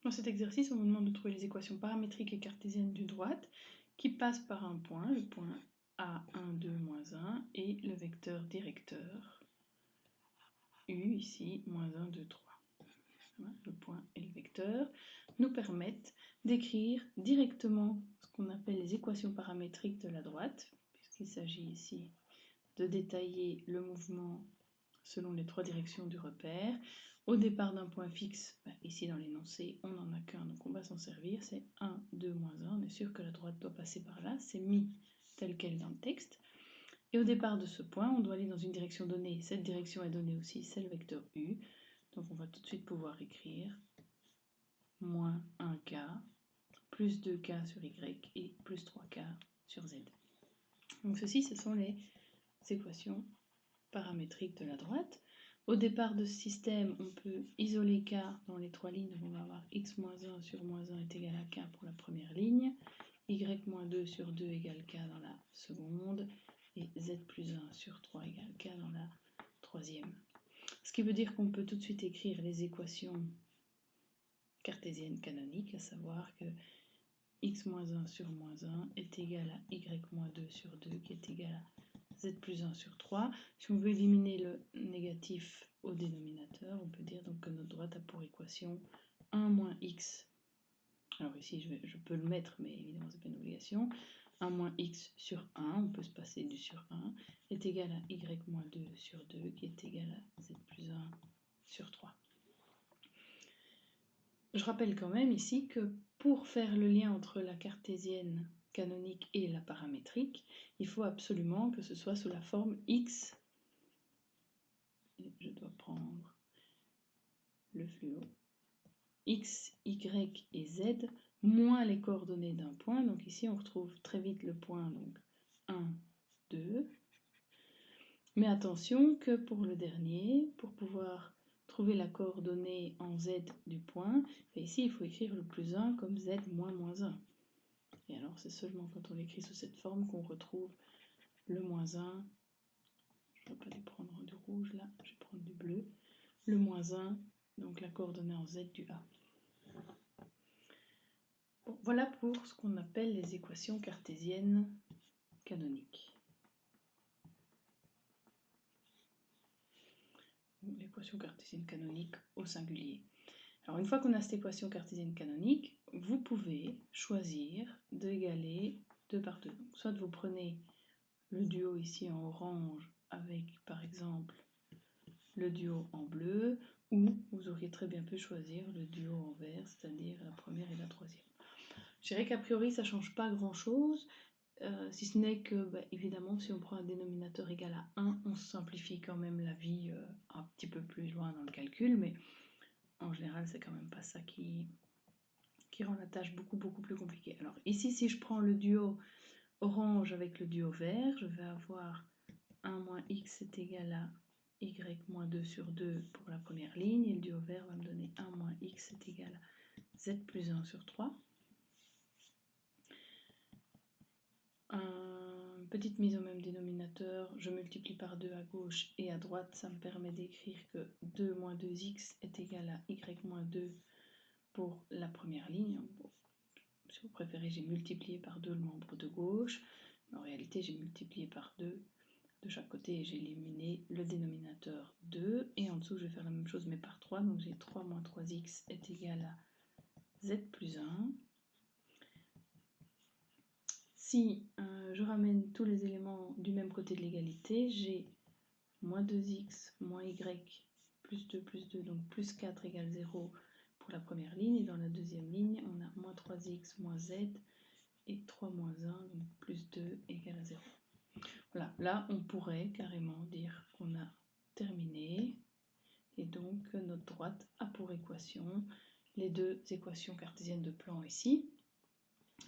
Dans cet exercice, on nous demande de trouver les équations paramétriques et cartésiennes d'une droite qui passe par un point, le point A1, 2, moins 1, et le vecteur directeur U, ici, moins 1, 2, 3. Le point et le vecteur nous permettent d'écrire directement ce qu'on appelle les équations paramétriques de la droite, puisqu'il s'agit ici de détailler le mouvement selon les trois directions du repère. Au départ d'un point fixe, ici dans l'énoncé, on n'en a qu'un, donc on va s'en servir, c'est 1, 2, moins 1, on est sûr que la droite doit passer par là, c'est mis tel quel dans le texte. Et au départ de ce point, on doit aller dans une direction donnée, cette direction est donnée aussi, c'est le vecteur U, donc on va tout de suite pouvoir écrire moins 1k, plus 2k sur y et plus 3k sur z. Donc ceci, ce sont les équations paramétriques de la droite. Au départ de ce système, on peut isoler k dans les trois lignes, donc on va avoir x moins 1 sur moins 1 est égal à k pour la première ligne, y moins 2 sur 2 égale k dans la seconde, et z plus 1 sur 3 égale k dans la troisième. Ce qui veut dire qu'on peut tout de suite écrire les équations cartésiennes canoniques, à savoir que x moins 1 sur moins 1 est égal à y moins 2 sur 2 qui est égal à z plus 1 sur 3. Si on veut éliminer le négatif au dénominateur, on peut dire donc que notre droite a pour équation 1 moins x. Alors ici je peux le mettre, mais évidemment c'est pas une obligation. 1 moins x sur 1, on peut se passer du sur 1, est égal à y moins 2 sur 2 qui est égal à z plus 1 sur 3. Je rappelle quand même ici que pour faire le lien entre la cartésienne canonique et la paramétrique, il faut absolument que ce soit sous la forme x, et je dois prendre le fluo, x, y et z, moins les coordonnées d'un point, donc ici on retrouve très vite le point, donc 1, 2, mais attention que pour le dernier, pour pouvoir trouver la coordonnée en z du point, et ici il faut écrire le plus 1 comme z moins moins 1. Et alors c'est seulement quand on l'écrit sous cette forme qu'on retrouve le moins 1, je ne vais pas lui prendre du rouge là, je vais prendre du bleu, le moins 1, donc la coordonnée en z du A. Bon, voilà pour ce qu'on appelle les équations cartésiennes canoniques. L'équation cartésienne canonique au singulier. Alors une fois qu'on a cette équation cartésienne canonique, vous pouvez choisir d'égaler 2 par 2. Donc, soit vous prenez le duo ici en orange avec par exemple le duo en bleu, ou vous auriez très bien pu choisir le duo en vert, c'est-à-dire la première et la troisième. Je dirais qu'a priori ça ne change pas grand-chose, si ce n'est que, évidemment, si on prend un dénominateur égal à 1, on simplifie quand même la vie un petit peu plus loin dans le calcul, mais en général, c'est quand même pas ça qui rend la tâche beaucoup plus compliquée. Alors ici, si je prends le duo orange avec le duo vert, je vais avoir 1 moins x est égal à y moins 2 sur 2 pour la première ligne, et le duo vert va me donner 1 moins x est égal à z plus 1 sur 3. Petite mise au même dénominateur, je multiplie par 2 à gauche et à droite, ça me permet d'écrire que 2 moins 2x est égal à y moins 2 pour la première ligne. Bon, si vous préférez, j'ai multiplié par 2 le membre de gauche, mais en réalité j'ai multiplié par 2 de chaque côté et j'ai éliminé le dénominateur 2, et en dessous je vais faire la même chose mais par 3, donc j'ai 3 moins 3x est égal à z plus 1. Si je ramène tous les éléments du même côté de l'égalité, j'ai moins 2x moins y plus 2, donc plus 4 égale 0 pour la première ligne, et dans la deuxième ligne, on a moins 3x moins z et 3 moins 1, donc plus 2 égale à 0. Voilà, là on pourrait carrément dire qu'on a terminé, et donc notre droite a pour équation les deux équations cartésiennes de plan ici.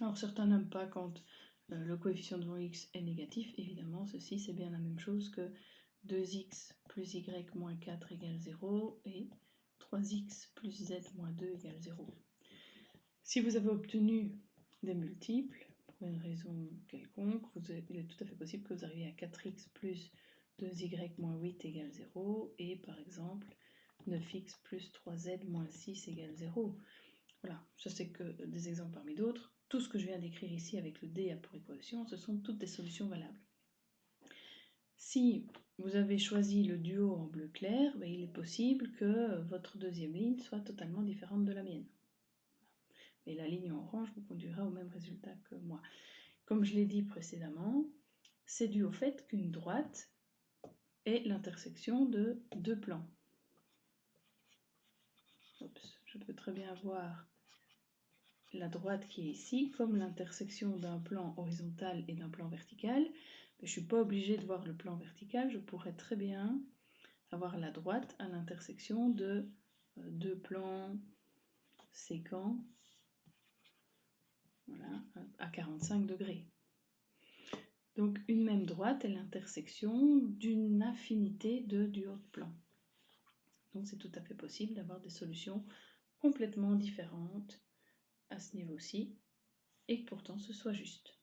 Alors certains n'aiment pas quand le coefficient devant x est négatif, évidemment ceci c'est bien la même chose que 2x plus y moins 4 égale 0 et 3x plus z moins 2 égale 0. Si vous avez obtenu des multiples, pour une raison quelconque, il est tout à fait possible que vous arriviez à 4x plus 2y moins 8 égale 0, et par exemple 9x plus 3z moins 6 égale 0. Voilà, ça c'est que des exemples parmi d'autres. Tout ce que je viens d'écrire ici avec le D pour équation, ce sont toutes des solutions valables. Si vous avez choisi le duo en bleu clair, ben, il est possible que votre deuxième ligne soit totalement différente de la mienne. Et la ligne en orange vous conduira au même résultat que moi. Comme je l'ai dit précédemment, c'est dû au fait qu'une droite est l'intersection de deux plans. Oups, je peux très bien voir la droite qui est ici comme l'intersection d'un plan horizontal et d'un plan vertical. Mais je ne suis pas obligée de voir le plan vertical, je pourrais très bien avoir la droite à l'intersection de deux plans sécants, voilà, à 45 degrés. Donc une même droite est l'intersection d'une infinité de duos de plans. Donc c'est tout à fait possible d'avoir des solutions complètement différentes à ce niveau-ci, et que pourtant ce soit juste.